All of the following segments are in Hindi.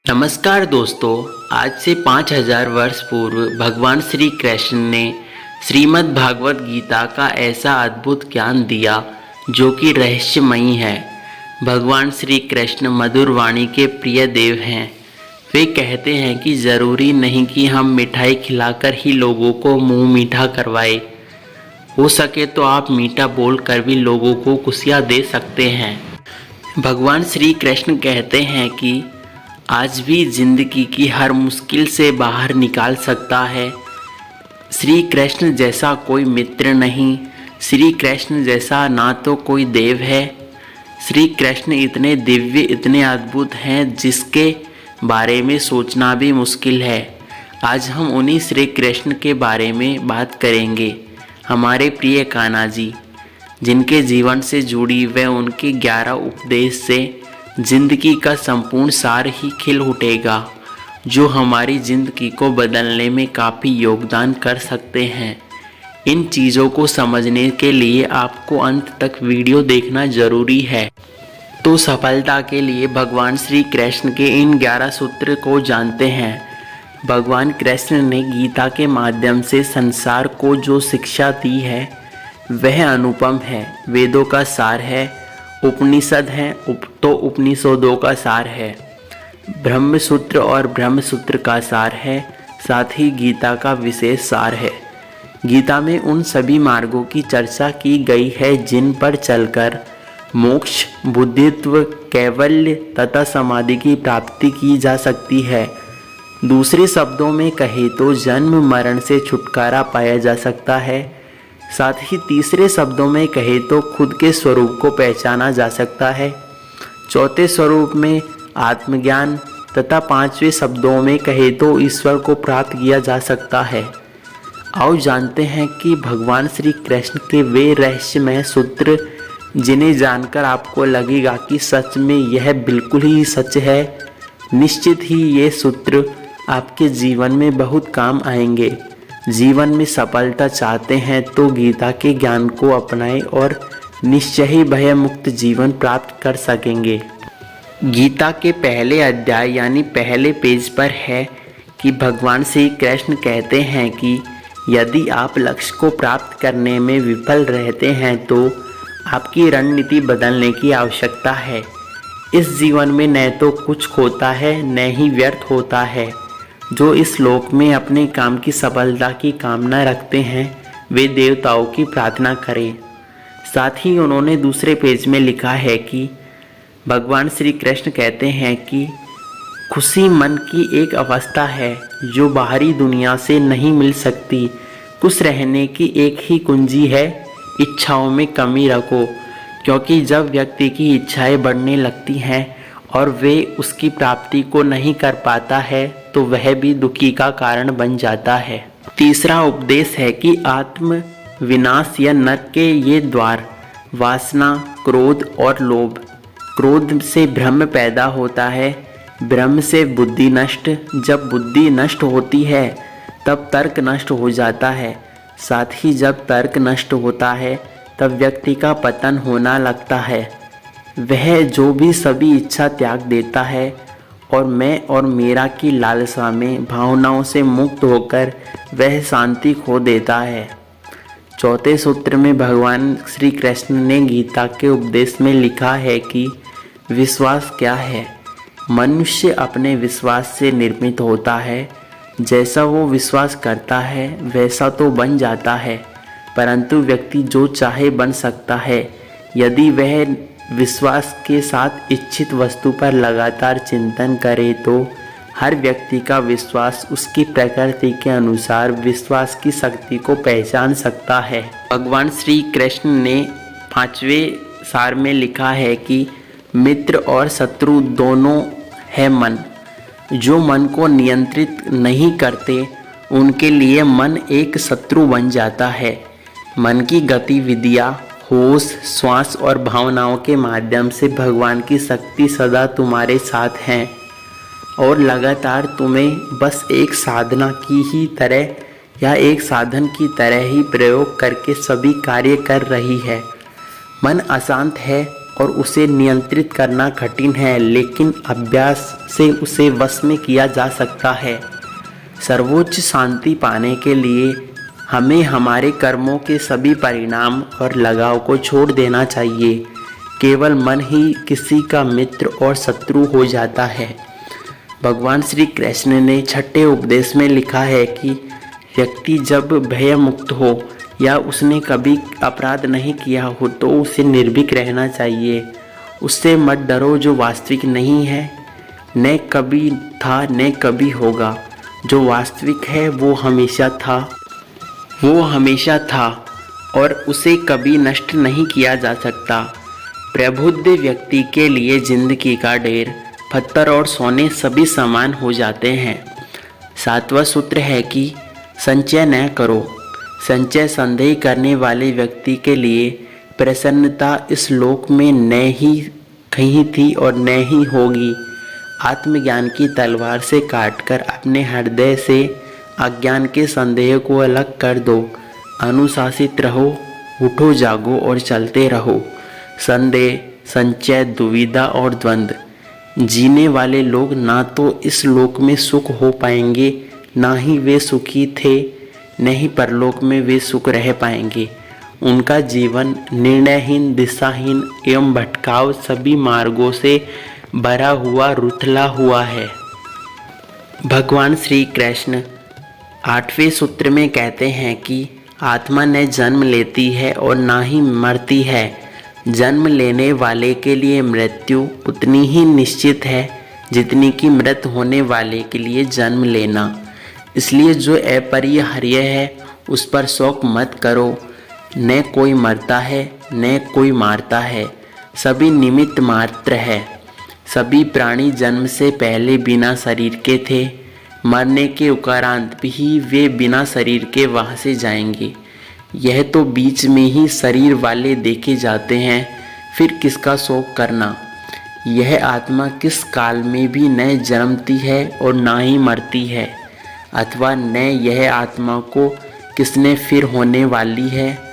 नमस्कार दोस्तों। आज से 5000 वर्ष पूर्व भगवान श्री कृष्ण ने श्रीमद् भागवत गीता का ऐसा अद्भुत ज्ञान दिया जो कि रहस्यमयी है। भगवान श्री कृष्ण मधुर वाणी के प्रिय देव हैं। वे कहते हैं कि ज़रूरी नहीं कि हम मिठाई खिलाकर ही लोगों को मुंह मीठा करवाएं। हो सके तो आप मीठा बोलकर भी लोगों को खुशियाँ दे सकते हैं। भगवान श्री कृष्ण कहते हैं कि आज भी जिंदगी की हर मुश्किल से बाहर निकाल सकता है। श्री कृष्ण जैसा कोई मित्र नहीं, श्री कृष्ण जैसा ना तो कोई देव है। श्री कृष्ण इतने दिव्य, इतने अद्भुत हैं जिसके बारे में सोचना भी मुश्किल है। आज हम उन्हीं श्री कृष्ण के बारे में बात करेंगे। हमारे प्रिय कान्हा जी, जिनके जीवन से जुड़ी व उनके 11 उपदेश से जिंदगी का संपूर्ण सार ही खिल उठेगा, जो हमारी ज़िंदगी को बदलने में काफ़ी योगदान कर सकते हैं। इन चीज़ों को समझने के लिए आपको अंत तक वीडियो देखना ज़रूरी है। तो सफलता के लिए भगवान श्री कृष्ण के इन 11 सूत्र को जानते हैं। भगवान कृष्ण ने गीता के माध्यम से संसार को जो शिक्षा दी है वह अनुपम है। वेदों का सार है, उपनिषद हैं तो उपनिषदों का सार है, ब्रह्मसूत्र और ब्रह्मसूत्र का सार है, साथ ही गीता का विशेष सार है। गीता में उन सभी मार्गों की चर्चा की गई है जिन पर चलकर मोक्ष, बुद्धित्व, कैवल्य तथा समाधि की प्राप्ति की जा सकती है। दूसरे शब्दों में कहे तो जन्म मरण से छुटकारा पाया जा सकता है। साथ ही तीसरे शब्दों में कहे तो खुद के स्वरूप को पहचाना जा सकता है। चौथे स्वरूप में आत्मज्ञान तथा पांचवें शब्दों में कहे तो ईश्वर को प्राप्त किया जा सकता है। आओ जानते हैं कि भगवान श्री कृष्ण के वे रहस्यमय सूत्र जिन्हें जानकर आपको लगेगा कि सच में यह बिल्कुल ही सच है। निश्चित ही ये सूत्र आपके जीवन में बहुत काम आएंगे। जीवन में सफलता चाहते हैं तो गीता के ज्ञान को अपनाएं और निश्चय ही भय मुक्त जीवन प्राप्त कर सकेंगे। गीता के पहले अध्याय यानी पहले पेज पर है कि भगवान श्री कृष्ण कहते हैं कि यदि आप लक्ष्य को प्राप्त करने में विफल रहते हैं तो आपकी रणनीति बदलने की आवश्यकता है। इस जीवन में न तो कुछ खोता है न ही व्यर्थ होता है। जो इस लोक में अपने काम की सफलता की कामना रखते हैं वे देवताओं की प्रार्थना करें। साथ ही उन्होंने दूसरे पेज में लिखा है कि भगवान श्री कृष्ण कहते हैं कि खुशी मन की एक अवस्था है जो बाहरी दुनिया से नहीं मिल सकती। खुश रहने की एक ही कुंजी है, इच्छाओं में कमी रखो, क्योंकि जब व्यक्ति की इच्छाएं बढ़ने लगती हैं और वे उसकी प्राप्ति को नहीं कर पाता है तो वह भी दुखी का कारण बन जाता है। तीसरा उपदेश है कि आत्म विनाश या नरक के ये द्वार वासना, क्रोध और लोभ। क्रोध से भ्रम पैदा होता है, भ्रम से बुद्धि नष्ट। जब बुद्धि नष्ट होती है तब तर्क नष्ट हो जाता है। साथ ही जब तर्क नष्ट होता है तब व्यक्ति का पतन होना लगता है। वह जो भी सभी इच्छा त्याग देता है और मैं और मेरा की लालसा में भावनाओं से मुक्त होकर वह शांति खो देता है। चौथे सूत्र में भगवान श्री कृष्ण ने गीता के उपदेश में लिखा है कि विश्वास क्या है। मनुष्य अपने विश्वास से निर्मित होता है। जैसा वो विश्वास करता है वैसा तो बन जाता है, परंतु व्यक्ति जो चाहे बन सकता है यदि वह विश्वास के साथ इच्छित वस्तु पर लगातार चिंतन करे तो हर व्यक्ति का विश्वास उसकी प्रकृति के अनुसार विश्वास की शक्ति को पहचान सकता है। भगवान श्री कृष्ण ने 5वें सार में लिखा है कि मित्र और शत्रु दोनों है मन। जो मन को नियंत्रित नहीं करते उनके लिए मन एक शत्रु बन जाता है। मन की गतिविधियाँ, होश, श्वास और भावनाओं के माध्यम से भगवान की शक्ति सदा तुम्हारे साथ हैं और लगातार तुम्हें बस एक साधना की ही तरह या एक साधन की तरह ही प्रयोग करके सभी कार्य कर रही है। मन अशांत है और उसे नियंत्रित करना कठिन है, लेकिन अभ्यास से उसे वश में किया जा सकता है। सर्वोच्च शांति पाने के लिए हमें हमारे कर्मों के सभी परिणाम और लगाव को छोड़ देना चाहिए। केवल मन ही किसी का मित्र और शत्रु हो जाता है। भगवान श्री कृष्ण ने छठे उपदेश में लिखा है कि व्यक्ति जब भय मुक्त हो या उसने कभी अपराध नहीं किया हो तो उसे निर्भीक रहना चाहिए। उससे मत डरो जो वास्तविक नहीं है, न कभी था न कभी होगा। जो वास्तविक है वो हमेशा था और उसे कभी नष्ट नहीं किया जा सकता। प्रबुद्ध व्यक्ति के लिए जिंदगी का ढेर, पत्थर और सोने सभी समान हो जाते हैं। 7वां सूत्र है कि संचय न करो। संचय संदेह करने वाले व्यक्ति के लिए प्रसन्नता इस लोक में न ही कहीं थी और न ही होगी। आत्मज्ञान की तलवार से काटकर अपने हृदय से अज्ञान के संदेह को अलग कर दो। अनुशासित रहो, उठो जागो और चलते रहो। संदेह, संचय, दुविधा और द्वंद्व जीने वाले लोग ना तो इस लोक में सुख हो पाएंगे, ना ही वे सुखी थे, न ही परलोक में वे सुख रह पाएंगे। उनका जीवन निर्णयहीन, दिशाहीन एवं भटकाव सभी मार्गों से भरा हुआ, रुथला हुआ है। भगवान श्री कृष्ण 8वें सूत्र में कहते हैं कि आत्मा न जन्म लेती है और ना ही मरती है। जन्म लेने वाले के लिए मृत्यु उतनी ही निश्चित है जितनी कि मृत होने वाले के लिए जन्म लेना। इसलिए जो अपरिहार्य है उस पर शौक मत करो। न कोई मरता है न कोई मारता है, सभी निमित्त मात्र है। सभी प्राणी जन्म से पहले बिना शरीर के थे, मरने के उपरांत भी वे बिना शरीर के वहाँ से जाएंगे। यह तो बीच में ही शरीर वाले देखे जाते हैं, फिर किसका शोक करना। यह आत्मा किस काल में भी न जन्मती है और ना ही मरती है, अथवा न यह आत्मा को किसने फिर होने वाली है,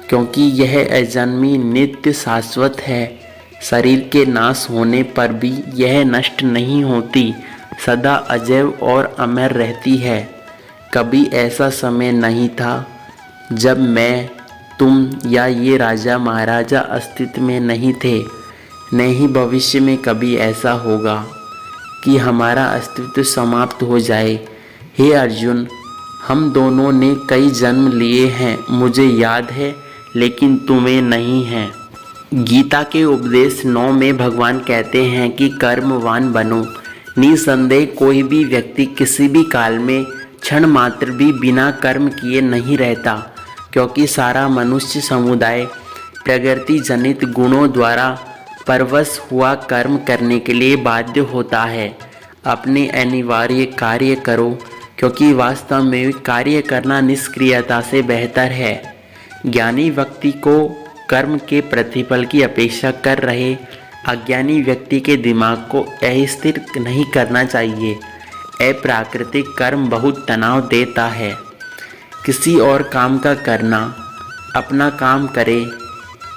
क्योंकि यह अजन्मी नित्य शाश्वत है। शरीर के नाश होने पर भी यह नष्ट नहीं होती, सदा अजैव और अमर रहती है। कभी ऐसा समय नहीं था जब मैं, तुम या ये राजा महाराजा अस्तित्व में नहीं थे, न ही भविष्य में कभी ऐसा होगा कि हमारा अस्तित्व समाप्त हो जाए। हे अर्जुन, हम दोनों ने कई जन्म लिए हैं, मुझे याद है, लेकिन तुम्हें नहीं है। गीता के उपदेश 9 में भगवान कहते हैं कि कर्मवान बनो। निसंदेह कोई भी व्यक्ति किसी भी काल में क्षण मात्र भी बिना कर्म किए नहीं रहता, क्योंकि सारा मनुष्य समुदाय प्रकृति जनित गुणों द्वारा परवश हुआ कर्म करने के लिए बाध्य होता है। अपने अनिवार्य कार्य करो, क्योंकि वास्तव में कार्य करना निष्क्रियता से बेहतर है। ज्ञानी व्यक्ति को कर्म के प्रतिफल की अपेक्षा कर रहे अज्ञानी व्यक्ति के दिमाग को अस्थिर नहीं करना चाहिए। अप्राकृतिक कर्म बहुत तनाव देता है। किसी और काम का करना, अपना काम करे,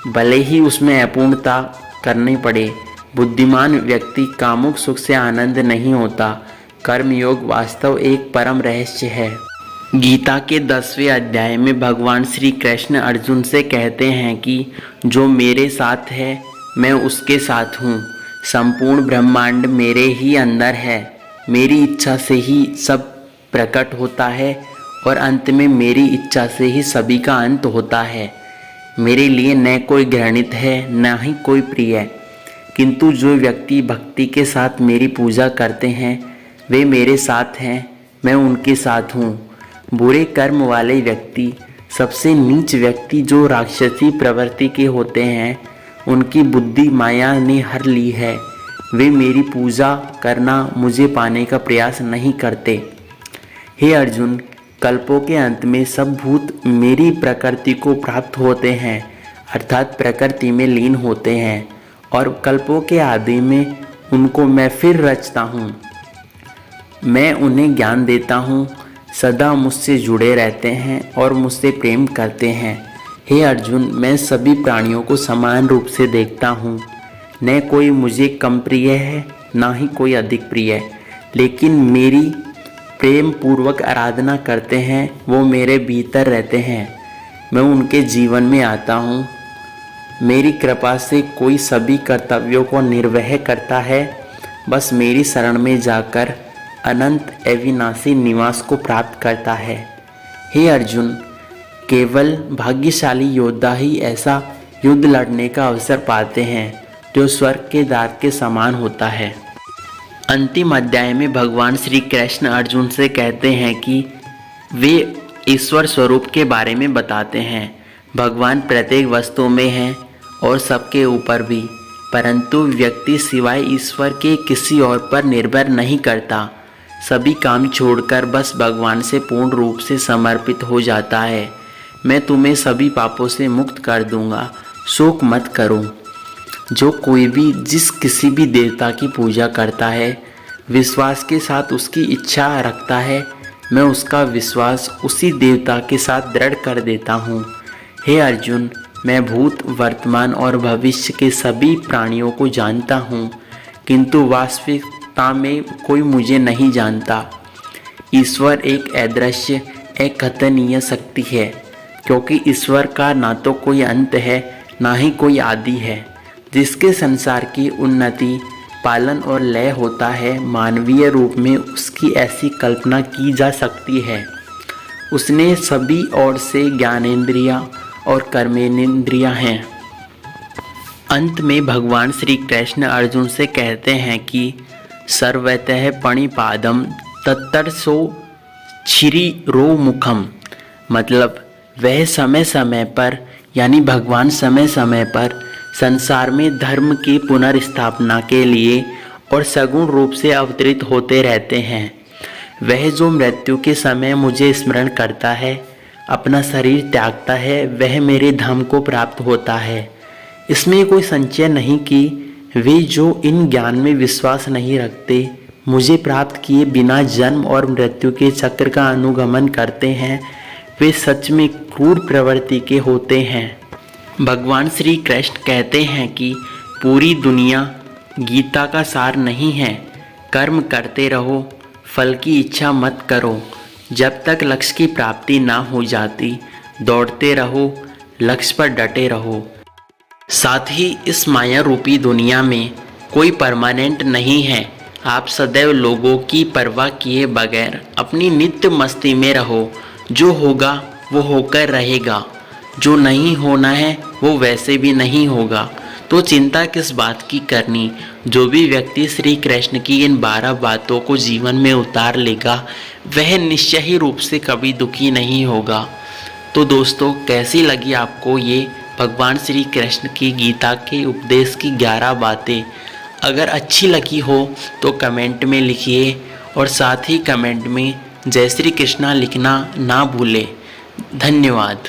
भले ही उसमें अपूर्णता करनी पड़े। बुद्धिमान व्यक्ति कामुक सुख से आनंद नहीं होता। कर्मयोग वास्तव एक परम रहस्य है। गीता के 10वें अध्याय में भगवान श्री कृष्ण अर्जुन से कहते हैं कि जो मेरे साथ है मैं उसके साथ हूँ। संपूर्ण ब्रह्मांड मेरे ही अंदर है। मेरी इच्छा से ही सब प्रकट होता है और अंत में मेरी इच्छा से ही सभी का अंत होता है। मेरे लिए न कोई घृणित है न ही कोई प्रिय, किंतु जो व्यक्ति भक्ति के साथ मेरी पूजा करते हैं वे मेरे साथ हैं, मैं उनके साथ हूँ। बुरे कर्म वाले व्यक्ति, सबसे नीच व्यक्ति जो राक्षसी प्रवृत्ति के होते हैं, उनकी बुद्धि माया ने हर ली है। वे मेरी पूजा करना, मुझे पाने का प्रयास नहीं करते। हे अर्जुन, कल्पों के अंत में सब भूत मेरी प्रकृति को प्राप्त होते हैं, अर्थात प्रकृति में लीन होते हैं, और कल्पों के आदि में उनको मैं फिर रचता हूँ। मैं उन्हें ज्ञान देता हूँ, सदा मुझसे जुड़े रहते हैं और मुझसे प्रेम करते हैं। हे अर्जुन, मैं सभी प्राणियों को समान रूप से देखता हूँ। न कोई मुझे कम प्रिय है, ना ही कोई अधिक प्रिय, लेकिन मेरी प्रेम पूर्वक आराधना करते हैं वो मेरे भीतर रहते हैं। मैं उनके जीवन में आता हूँ। मेरी कृपा से कोई सभी कर्तव्यों को निर्वह करता है, बस मेरी शरण में जाकर अनंत अविनाशी निवास को प्राप्त करता है। हे अर्जुन, केवल भाग्यशाली योद्धा ही ऐसा युद्ध लड़ने का अवसर पाते हैं जो स्वर्ग के द्वार के समान होता है। अंतिम अध्याय में भगवान श्री कृष्ण अर्जुन से कहते हैं कि वे ईश्वर स्वरूप के बारे में बताते हैं। भगवान प्रत्येक वस्तु में हैं और सबके ऊपर भी, परंतु व्यक्ति सिवाय ईश्वर के किसी और पर निर्भर नहीं करता। सभी काम छोड़कर बस भगवान से पूर्ण रूप से समर्पित हो जाता है। मैं तुम्हें सभी पापों से मुक्त कर दूंगा, शोक मत करो। जो कोई भी जिस किसी भी देवता की पूजा करता है, विश्वास के साथ उसकी इच्छा रखता है, मैं उसका विश्वास उसी देवता के साथ दृढ़ कर देता हूँ। हे अर्जुन, मैं भूत, वर्तमान और भविष्य के सभी प्राणियों को जानता हूँ, किंतु वास्तविकता में कोई मुझे नहीं जानता। ईश्वर एक अदृश्य, अकथनीय शक्ति है, क्योंकि ईश्वर का ना तो कोई अंत है, ना ही कोई आदि है। जिसके संसार की उन्नति, पालन और लय होता है, मानवीय रूप में उसकी ऐसी कल्पना की जा सकती है। उसने सभी ओर से ज्ञानेंद्रियां और कर्मेंद्रियां हैं। अंत में भगवान श्री कृष्ण अर्जुन से कहते हैं कि सर्वतः प्रणिपादम तत्तरसो क्षिरिरो मुखम, मतलब वह समय समय पर, यानी भगवान समय समय पर संसार में धर्म की पुनर्स्थापना के लिए और सगुण रूप से अवतरित होते रहते हैं। वह जो मृत्यु के समय मुझे स्मरण करता है, अपना शरीर त्यागता है, वह मेरे धाम को प्राप्त होता है। इसमें कोई संशय नहीं कि वे जो इन ज्ञान में विश्वास नहीं रखते, मुझे प्राप्त किए बिना जन्म और मृत्यु के चक्र का अनुगमन करते हैं, वे सच में क्रूर प्रवृत्ति के होते हैं। भगवान श्री कृष्ण कहते हैं कि पूरी दुनिया गीता का सार नहीं है। कर्म करते रहो, फल की इच्छा मत करो। जब तक लक्ष्य की प्राप्ति ना हो जाती, दौड़ते रहो, लक्ष्य पर डटे रहो। साथ ही इस माया रूपी दुनिया में कोई परमानेंट नहीं है। आप सदैव लोगों की परवाह किए बगैर अपनी नित्य मस्ती में रहो। जो होगा वो होकर रहेगा, जो नहीं होना है वो वैसे भी नहीं होगा, तो चिंता किस बात की करनी। जो भी व्यक्ति श्री कृष्ण की इन 12 बातों को जीवन में उतार लेगा, वह निश्चय ही रूप से कभी दुखी नहीं होगा। तो दोस्तों, कैसी लगी आपको ये भगवान श्री कृष्ण की गीता के उपदेश की 11 बातें? अगर अच्छी लगी हो तो कमेंट में लिखिए, और साथ ही कमेंट में जय श्री कृष्णा लिखना ना भूलें। धन्यवाद।